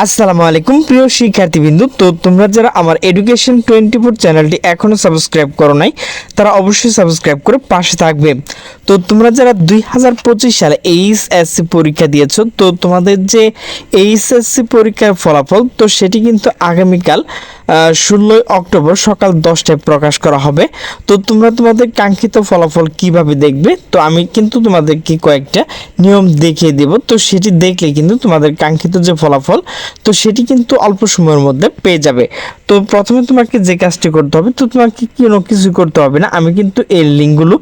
আসসালামু আলাইকুম প্রিয় শিক্ষার্থীবৃন্দ। তো তোমরা যারা আমার এডুকেশন 24 চ্যানেলটি এখনো সাবস্ক্রাইব করো নাই তারা অবশ্যই সাবস্ক্রাইব করে পাশে থাকবে। তো তোমরা যারা 2025 সালে এইচএসসি পরীক্ষা দিয়েছো, তো তোমাদের যে এইচএসসি পরীক্ষার ফলাফল তো সেটি কিন্তু আগামীকাল 16 অক্টোবর সকাল 10টায় প্রকাশ করা হবে। তো তোমরা তোমাদের কাঙ্ক্ষিত ফলাফল কিভাবে দেখবে, তো আমি কিন্তু তোমাদেরকে কয়েকটা নিয়ম দেখিয়ে দেব। তো সেটি দেখলে কিন্তু তোমাদের কাঙ্ক্ষিত যে ফলাফল তো সেটি কিন্তু অল্প সময়ের মধ্যে পেয়ে যাবে। তো প্রথমে তোমাকে যে কাজটি করতে হবে, তো তোমাকে কোনো কিছু করতে হবে না, আমি কিন্তু এই লিঙ্কগুলো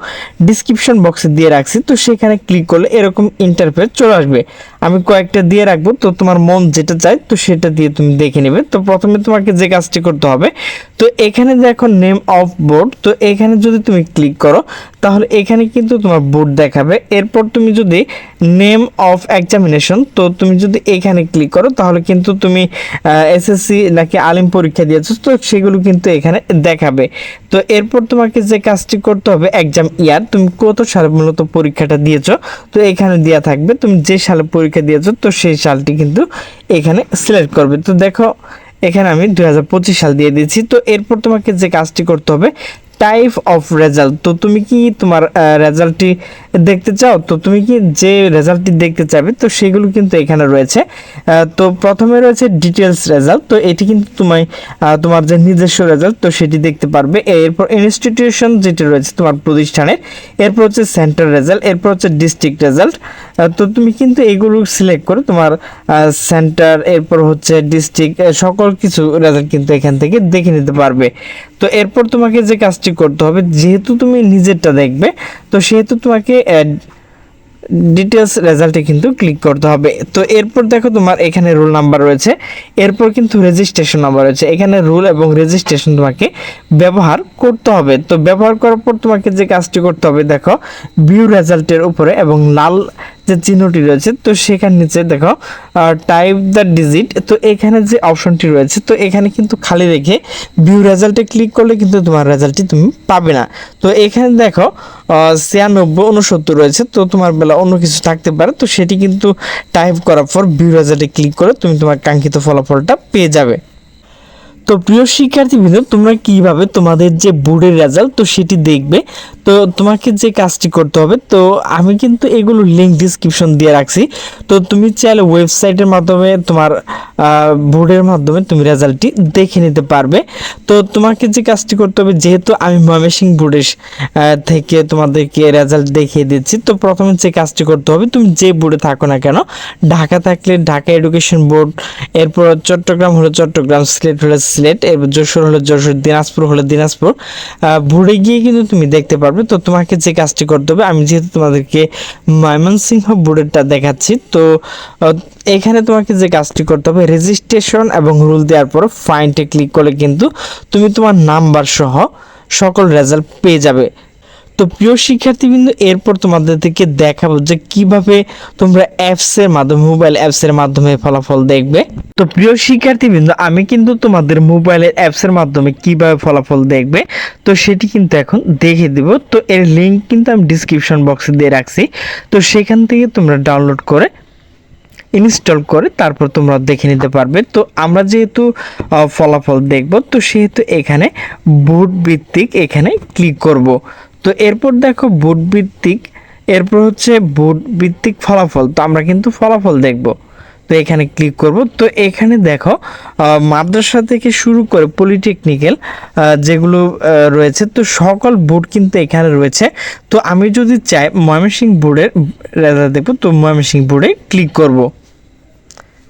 ডিসক্রিপশন বক্সে দিয়ে রাখছি। তো সেখানে ক্লিক করলে এরকম ইন্টারফেস চলে আসবে, আমি কয়েকটা দিয়ে রাখবো। তো তোমার মন যেটা চায় তো সেটা দিয়ে তুমি দেখে নেবে। তো প্রথমে তোমাকে যে কাজটি করতে হবে, তো এখানে দেখো নেম অফ বোর্ড, তো এখানে যদি তুমি ক্লিক করো তাহলে এখানে কিন্তু তোমার বোর্ড দেখাবে। এরপর তুমি যদি নেম অফ এক্সামিনেশন, তো তুমি যদি এখানে ক্লিক করো তাহলে কিন্তু তুমি এসএসসি নাকি আলিম পরীক্ষা দিয়েছো তো সেগুলো কিন্তু এখানে দেখাবে। তো এরপর তোমাকে যে কাজটি করতে হবে, এক্সাম ইয়ার, তুমি কত সালে মূলত পরীক্ষাটা দিয়েছো তো এখানে দেওয়া থাকবে। তুমি যে সালে পরীক্ষা দিয়েছো তো সেই সালটি কিন্তু এখানে সিলেক্ট করবে। তো দেখো এখানে আমি 2025 সাল দিয়ে দিয়েছি। তো এরপর তোমাকে যে কাজটি করতে হবে, টাইপ অফ রেজাল্ট, তো তুমি কি তোমার রেজাল্টটি দেখতে চাও, তো তুমি কি যে রেজাল্টটি দেখতে চাইবে তো সেগুলো কিন্তু এখানে রয়েছে। তো প্রথমে রয়েছে ডিটেলস রেজাল্ট, তো এটি কিন্তু তোমার যে নিজস্ব রেজাল্ট তো সেটি দেখতে পারবে। এরপর ইনস্টিটিউশন যেটি রয়েছে তোমার প্রতিষ্ঠানের, এরপর হচ্ছে সেন্টার রেজাল্ট, এরপর হচ্ছে ডিস্ট্রিক্ট রেজাল্ট। তো তুমি কিন্তু এগুলো সিলেক্ট করে তোমার সেন্টার, এরপর হচ্ছে ডিস্ট্রিক্ট, সকল কিছু রেজাল্ট কিন্তু এখান থেকে দেখে নিতে পারবে। তো এরপর তোমাকে যে কাজটি করতে হবে, যেহেতু তুমি নিজেরটা দেখবে তো সেহেতু তোমাকে ডিটেলস রেজাল্টে কিন্তু ক্লিক করতে হবে। তো এরপর দেখো তোমার এখানে রোল নাম্বার রয়েছে, এরপর কিন্তু রেজিস্ট্রেশন নাম্বার রয়েছে। এখানে রোল এবং রেজিস্ট্রেশন তোমাকে ব্যবহার করতে হবে। তো ব্যবহার করার পর তোমাকে যে কাজটি করতে হবে, দেখো ভিউ রেজাল্টের উপরে এবং লাল যে চিহ্নটি রয়েছে তো সেখান নিচে দেখো টাইপ দ্য ডিজিট, তো এখানে যে অপশনটি রয়েছে তো এখানে কিন্তু খালি রেখে ভিউ রেজাল্টে ক্লিক করলে কিন্তু তোমার রেজাল্টটি তুমি পাবে না। তো এখানে দেখো 96 69 রয়েছে, তো তোমার বেলা অন্য কিছু থাকতে পারে, তো সেটি কিন্তু টাইপ করার পর ভিউ রেজাল্টে ক্লিক করে তুমি তোমার কাঙ্ক্ষিত ফলাফলটা পেয়ে যাবে। তো প্রিয় শিক্ষার্থীবৃন্দ, তোমরা কিভাবে তোমাদের যে বোর্ডের রেজাল্ট তো সেটি দেখবে, তো তোমাকে যে কাজটি করতে হবে, তো আমি কিন্তু এগুলো লিঙ্ক ডিসক্রিপশন দিয়ে রাখছি। তো তুমি চাইলে ওয়েবসাইটের মাধ্যমে তোমার বোর্ডের মাধ্যমে তুমি রেজাল্টটি দেখে নিতে পারবে। তো তোমাকে যে কাজটি করতে হবে, যেহেতু আমি ময়মনসিংহ বোর্ডের থেকে তোমাদেরকে রেজাল্ট দেখিয়ে দিচ্ছি, তো প্রথমে যে কাজটি করতে হবে, তুমি যে বোর্ডে থাকো না কেন, ঢাকা থাকলে ঢাকা এডুকেশন বোর্ড, এরপর চট্টগ্রাম হলে চট্টগ্রাম, সিলেট হলে সিলেট, এরপর যশোর হলে যশোর, দিনাজপুর হলে দিনাজপুর বোর্ডে গিয়ে কিন্তু তুমি দেখতে পারবে। তো তোমাকে যে কাজটি করতে হবে, আমি যেহেতু তোমাদেরকে ময়মনসিংহ বোর্ডেরটা দেখাচ্ছি, তো এখানে তোমাকে যে কাজটি করতে হবে, রেজিস্ট্রেশন এবং রুল দেওয়ার পর ফাইন্ডে ক্লিক করলে কিন্তু তুমি তোমার নাম্বার সহ সকল রেজাল্ট পেয়ে যাবে। তো প্রিয় শিক্ষার্থীবৃন্দ, এরপর তোমাদেরকে দেখাবো যে কিভাবে তোমরা অ্যাপসের মাধ্যমে, মোবাইল অ্যাপসের মাধ্যমে ফলাফল দেখবে। তো প্রিয় শিক্ষার্থীবৃন্দ, আমি কিন্তু তোমাদের মোবাইলের অ্যাপসের মাধ্যমে কিভাবে ফলাফল দেখবে তো সেটি কিন্তু এখন দেখে দিব। তো এর লিঙ্ক কিন্তু আমি ডিসক্রিপশন বক্সে দিয়ে রাখছি, তো সেখান থেকে তোমরা ডাউনলোড করে ইনস্টল করে তারপর তোমরা দেখে নিতে পারবে। তো আমরা যেহেতু ফলাফল দেখব তো সেহেতু এখানে বোর্ড ভিত্তিক এখানে ক্লিক করব। তো এরপর দেখো বোর্ড ভিত্তিক, এরপর হচ্ছে বোর্ড ভিত্তিক ফলাফল, তো আমরা কিন্তু ফলাফল দেখব। তো এখানে ক্লিক করব। তো এখানে দেখো মাদ্রাসা থেকে শুরু করে পলিটেকনিক্যাল যেগুলো রয়েছে তো সকল বোর্ড কিন্তু এখানে রয়েছে। তো আমি যদি চাই ময়মনসিংহ বোর্ডের রেজাল্ট দেখব, তো ময়মনসিংহ বোর্ডে ক্লিক করব।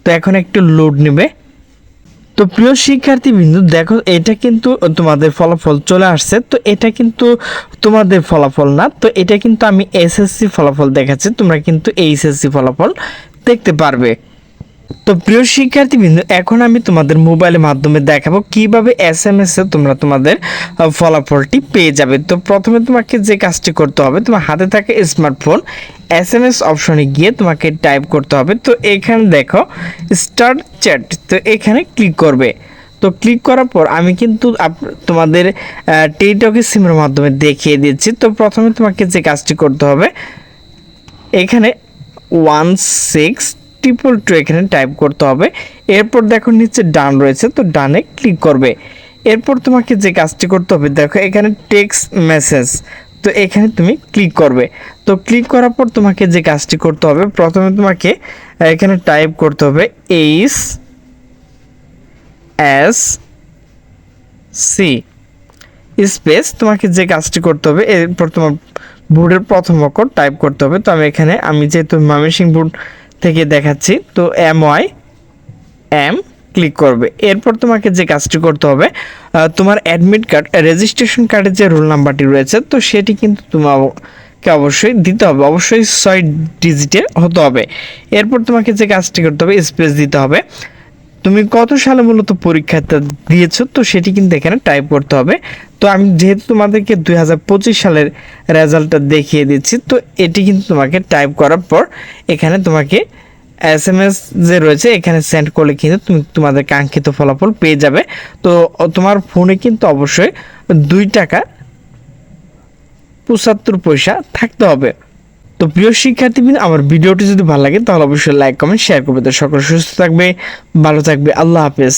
তো এখন একটু লোড নেবে। তো প্রিয় শিক্ষার্থীবৃন্দ, দেখো এটা কিন্তু তোমাদের ফলাফল চলে আসছে। তো এটা কিন্তু তোমাদের ফলাফল না, তো এটা কিন্তু আমি এসএসসি ফলাফল দেখাচ্ছি, তোমরা কিন্তু এইচএসসি ফলাফল দেখতে পারবে। তো প্রিয় শিক্ষার্থীবৃন্দ, এখন আমি তোমাদের মোবাইলের মাধ্যমে দেখাবো কিভাবে এসএমএস এ তোমরা তোমাদের ফলাফলটি পেয়ে যাবে। তো প্রথমে তোমাকে যে কাজটি করতে হবে, তোমার হাতে থাকে স্মার্টফোন, এসএমএস অপশনে গিয়ে তোমাকে টাইপ করতে হবে। তো এখানে দেখো স্টার্ট চ্যাট, তো এখানে ক্লিক করবে। তো ক্লিক করার পর আমি কিন্তু তোমাদের টেলিটক সিমের মাধ্যমে দেখিয়ে দিচ্ছি। তো প্রথমে তোমাকে যে কাজটি করতে হবে, এখানে 16 2 এখানে টাইপ করতে হবে। এরপর দেখো নিচে ডান রয়েছে, তো ডানে ক্লিক করবে। এরপর তোমাকে যে কাজটি করতে হবে, দেখো এখানে টেক্সট মেসেজ, তো এখানে তুমি ক্লিক করবে। তো ক্লিক করার পর তোমাকে যে কাজটি করতে হবে, প্রথমে তোমাকে এখানে টাইপ করতে হবে SSC স্পেস, তোমাকে যে কাজটি করতে হবে এরপর তোমার বোর্ডের প্রথম অক্ষর টাইপ করতে হবে। তো আমি যেহেতু ময়মনসিংহ বোর্ড থেকে দেখাচ্ছি, তো MYM ক্লিক করবে। এরপর তোমাকে যে কাজটি করতে হবে, তোমার অ্যাডমিট কার্ড রেজিস্ট্রেশন কার্ডের যে রোল নাম্বারটি রয়েছে, তো সেটি কিন্তু তোমাকে অবশ্যই দিতে হবে, অবশ্যই 6 ডিজিটের হতে হবে। এরপর তোমাকে যে কাজটি করতে হবে, স্পেস দিতে হবে। তুমি কত সালে মূলত পরীক্ষাটা দিয়েছো, তো সেটি কিন্তু এখানে টাইপ করতে হবে। তো আমি যেহেতু তোমাদেরকে 2025 সালের রেজাল্টটা দেখিয়ে দিচ্ছি, তো এটি কিন্তু তোমাকে টাইপ করার পর এখানে তোমাকে SMS যে রয়েছে এখানে সেন্ড করলে কিন্তু তুমি তোমাদের কাঙ্ক্ষিত ফলাফল পেয়ে যাবে। তো তোমার ফোনে কিন্তু অবশ্যই 2 টাকা 75 পয়সা থাকতে হবে। তো প্রিয় শিক্ষার্থীবৃন্দ, আমার ভিডিওটি যদি ভালো লাগে তাহলে অবশ্যই লাইক কমেন্ট শেয়ার করবে। তো সকলে সুস্থ থাকবে, ভালো থাকবে, আল্লাহ হাফেজ।